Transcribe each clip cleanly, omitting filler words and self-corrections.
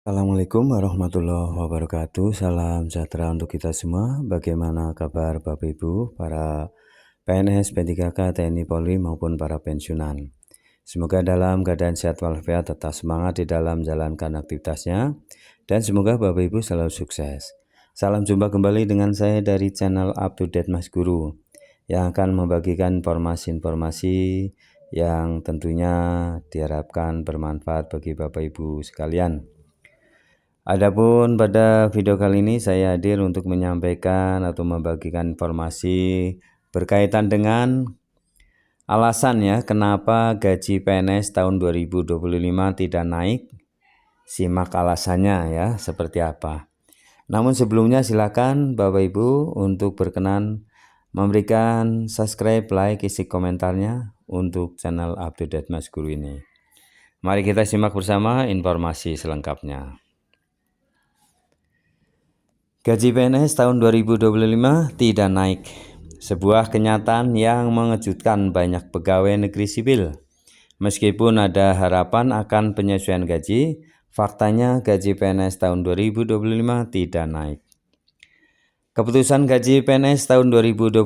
Assalamualaikum warahmatullahi wabarakatuh. Salam sejahtera untuk kita semua. Bagaimana kabar Bapak Ibu, para PNS, P3K, TNI, Polri maupun para pensiunan. Semoga dalam keadaan sehat walafiat, tetap semangat di dalam menjalankan aktivitasnya, dan semoga Bapak Ibu selalu sukses. Salam jumpa kembali dengan saya dari channel Up to Date Mas Guru yang akan membagikan informasi-informasi yang tentunya diharapkan bermanfaat bagi Bapak Ibu sekalian. Adapun pada video kali ini saya hadir untuk menyampaikan atau membagikan informasi berkaitan dengan alasan ya kenapa gaji PNS tahun 2025 tidak naik. Simak alasannya ya seperti apa. Namun sebelumnya silakan Bapak Ibu untuk berkenan memberikan subscribe, like, isi komentarnya untuk channel Up to Date Mas Guru ini. Mari kita simak bersama informasi selengkapnya. Gaji PNS tahun 2025 tidak naik. Sebuah kenyataan yang mengejutkan banyak pegawai negeri sipil. Meskipun ada harapan akan penyesuaian gaji, faktanya gaji PNS tahun 2025 tidak naik. Keputusan gaji PNS tahun 2025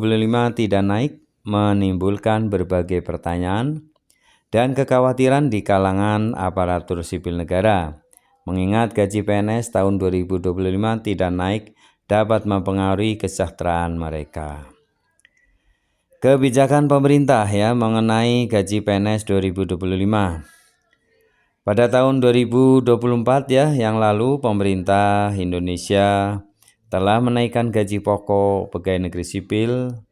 tidak naik menimbulkan berbagai pertanyaan dan kekhawatiran di kalangan aparatur sipil negara. Mengingat gaji PNS tahun 2025 tidak naik dapat mempengaruhi kesejahteraan mereka. Kebijakan pemerintah ya mengenai gaji PNS 2025. Pada tahun 2024 ya yang lalu pemerintah Indonesia telah menaikkan gaji pokok pegawai negeri sipil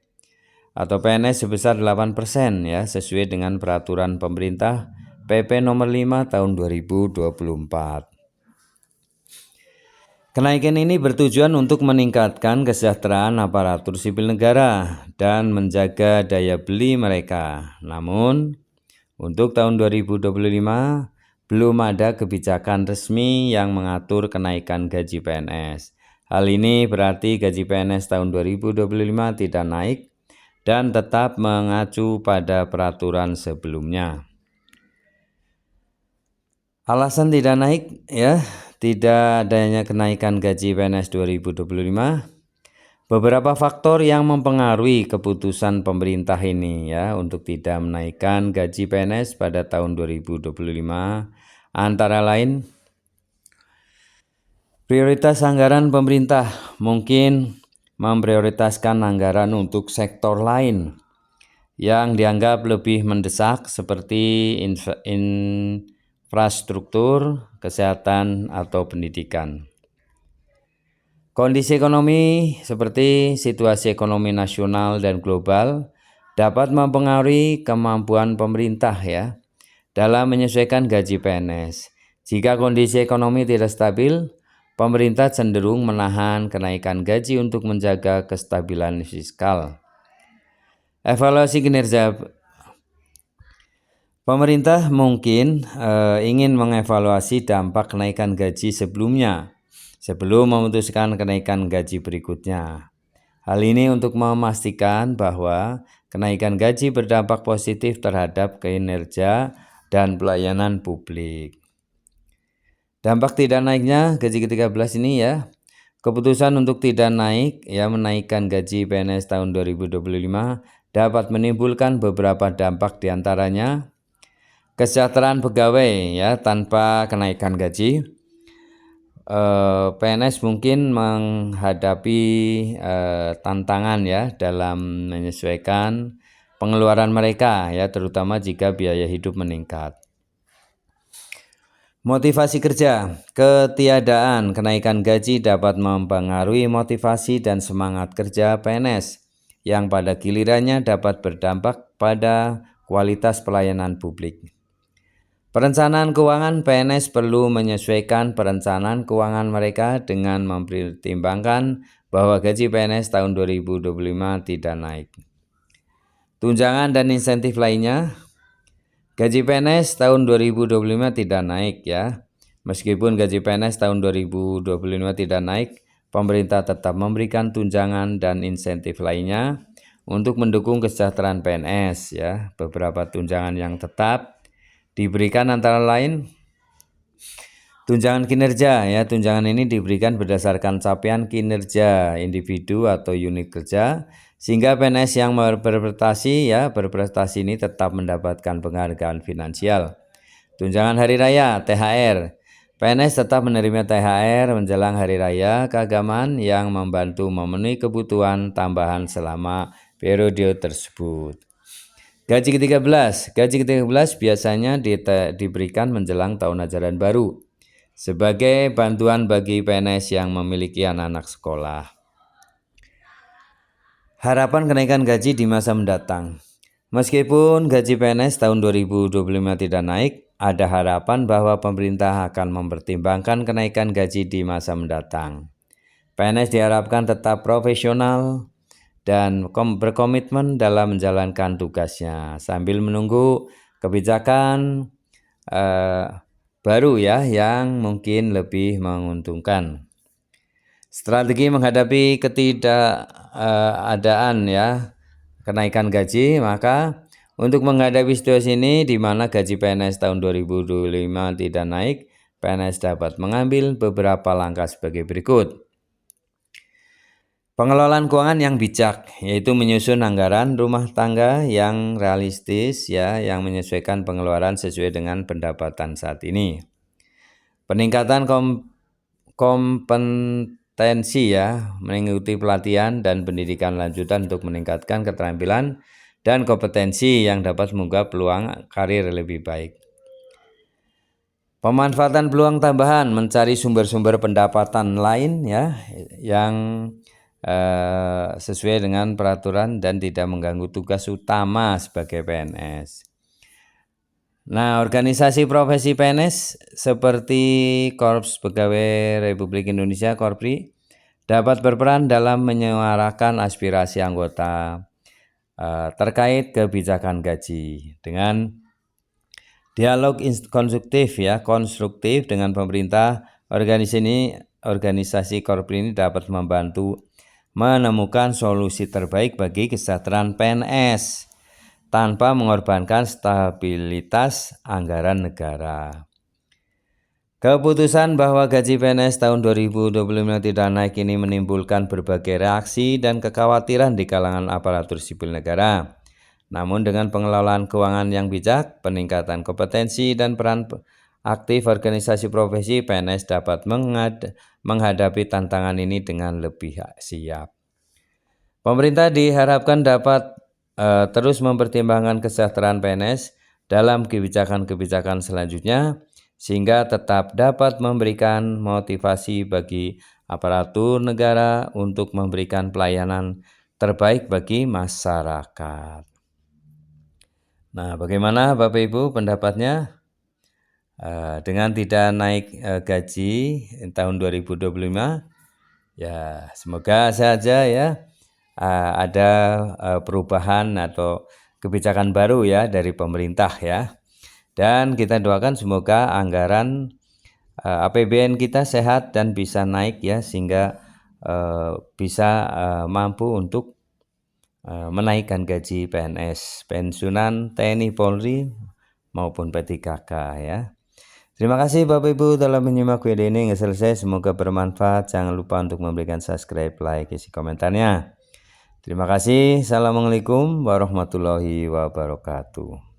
atau PNS sebesar 8% ya sesuai dengan peraturan pemerintah PP nomor 5 tahun 2024. Kenaikan ini bertujuan untuk meningkatkan kesejahteraan aparatur sipil negara dan menjaga daya beli mereka. Namun, untuk tahun 2025 belum ada kebijakan resmi yang mengatur kenaikan gaji PNS. Hal ini berarti gaji PNS tahun 2025 tidak naik dan tetap mengacu pada peraturan sebelumnya. Alasan tidak naik ya, tidak adanya kenaikan gaji PNS 2025. Beberapa faktor yang mempengaruhi keputusan pemerintah ini ya untuk tidak menaikkan gaji PNS pada tahun 2025 antara lain prioritas anggaran pemerintah, mungkin memprioritaskan anggaran untuk sektor lain yang dianggap lebih mendesak seperti infrastruktur, kesehatan, atau pendidikan. Kondisi ekonomi seperti situasi ekonomi nasional dan global dapat mempengaruhi kemampuan pemerintah ya dalam menyesuaikan gaji PNS. Jika kondisi ekonomi tidak stabil, pemerintah cenderung menahan kenaikan gaji untuk menjaga kestabilan fiskal. Evaluasi kinerja. Pemerintah mungkin ingin mengevaluasi dampak kenaikan gaji sebelumnya sebelum memutuskan kenaikan gaji berikutnya. Hal ini untuk memastikan bahwa kenaikan gaji berdampak positif terhadap kinerja dan pelayanan publik. Dampak tidak naiknya gaji ke-13 ini ya, keputusan untuk tidak naik ya menaikkan gaji PNS tahun 2025 dapat menimbulkan beberapa dampak diantaranya kesejahteraan pegawai ya tanpa kenaikan gaji. PNS mungkin menghadapi tantangan ya dalam menyesuaikan pengeluaran mereka ya terutama jika biaya hidup meningkat. Motivasi kerja. Ketiadaan kenaikan gaji dapat mempengaruhi motivasi dan semangat kerja PNS yang pada gilirannya dapat berdampak pada kualitas pelayanan publik. Perencanaan keuangan PNS perlu menyesuaikan perencanaan keuangan mereka dengan mempertimbangkan bahwa gaji PNS tahun 2025 tidak naik. Tunjangan dan insentif lainnya. Gaji PNS tahun 2025 tidak naik ya. Meskipun gaji PNS tahun 2025 tidak naik, pemerintah tetap memberikan tunjangan dan insentif lainnya untuk mendukung kesejahteraan PNS ya. Beberapa tunjangan yang tetap diberikan antara lain Tunjangan kinerja ya, tunjangan ini diberikan berdasarkan capaian kinerja individu atau unit kerja sehingga PNS yang berprestasi ini tetap mendapatkan penghargaan finansial. Tunjangan hari raya THR. PNS tetap menerima THR menjelang hari raya keagamaan yang membantu memenuhi kebutuhan tambahan selama periode tersebut. Gaji ke-13 biasanya diberikan menjelang tahun ajaran baru sebagai bantuan bagi PNS yang memiliki anak-anak sekolah. Harapan kenaikan gaji di masa mendatang. Meskipun gaji PNS tahun 2025 tidak naik, ada harapan bahwa pemerintah akan mempertimbangkan kenaikan gaji di masa mendatang. PNS diharapkan tetap profesional dan berkomitmen dalam menjalankan tugasnya sambil menunggu kebijakan baru ya yang mungkin lebih menguntungkan. Strategi menghadapi ketidakadaan ya kenaikan gaji, maka untuk menghadapi situasi ini di mana gaji PNS tahun 2025 tidak naik, PNS dapat mengambil beberapa langkah sebagai berikut. Pengelolaan keuangan yang bijak, yaitu menyusun anggaran rumah tangga yang realistis ya, yang menyesuaikan pengeluaran sesuai dengan pendapatan saat ini. Peningkatan kompetensi ya, mengikuti pelatihan dan pendidikan lanjutan untuk meningkatkan keterampilan dan kompetensi yang dapat membuka peluang karir lebih baik. Pemanfaatan peluang tambahan, mencari sumber-sumber pendapatan lain ya yang sesuai dengan peraturan dan tidak mengganggu tugas utama sebagai PNS. Nah, organisasi profesi PNS seperti Korps Pegawai Republik Indonesia (Korpri) dapat berperan dalam menyuarakan aspirasi anggota terkait kebijakan gaji dengan dialog konstruktif dengan pemerintah. Organisasi Korpri ini dapat membantu menemukan solusi terbaik bagi kesejahteraan PNS tanpa mengorbankan stabilitas anggaran negara. Keputusan bahwa gaji PNS tahun 2025 tidak naik ini menimbulkan berbagai reaksi dan kekhawatiran di kalangan aparatur sipil negara. Namun dengan pengelolaan keuangan yang bijak, peningkatan kompetensi dan peran aktif organisasi profesi, PNS dapat menghadapi tantangan ini dengan lebih siap. Pemerintah diharapkan dapat terus mempertimbangkan kesejahteraan PNS dalam kebijakan-kebijakan selanjutnya sehingga tetap dapat memberikan motivasi bagi aparatur negara untuk memberikan pelayanan terbaik bagi masyarakat. Nah, bagaimana Bapak Ibu pendapatnya? Dengan tidak naik gaji tahun 2025, ya semoga saja ya ada perubahan atau kebijakan baru ya dari pemerintah ya. Dan kita doakan semoga anggaran APBN kita sehat dan bisa naik ya sehingga bisa mampu untuk menaikkan gaji PNS, pensiunan TNI Polri maupun P3K ya. Terima kasih Bapak Ibu telah menyimak video ini hingga selesai. Semoga bermanfaat. Jangan lupa untuk memberikan subscribe, like, isi komentarnya. Terima kasih. Assalamualaikum warahmatullahi wabarakatuh.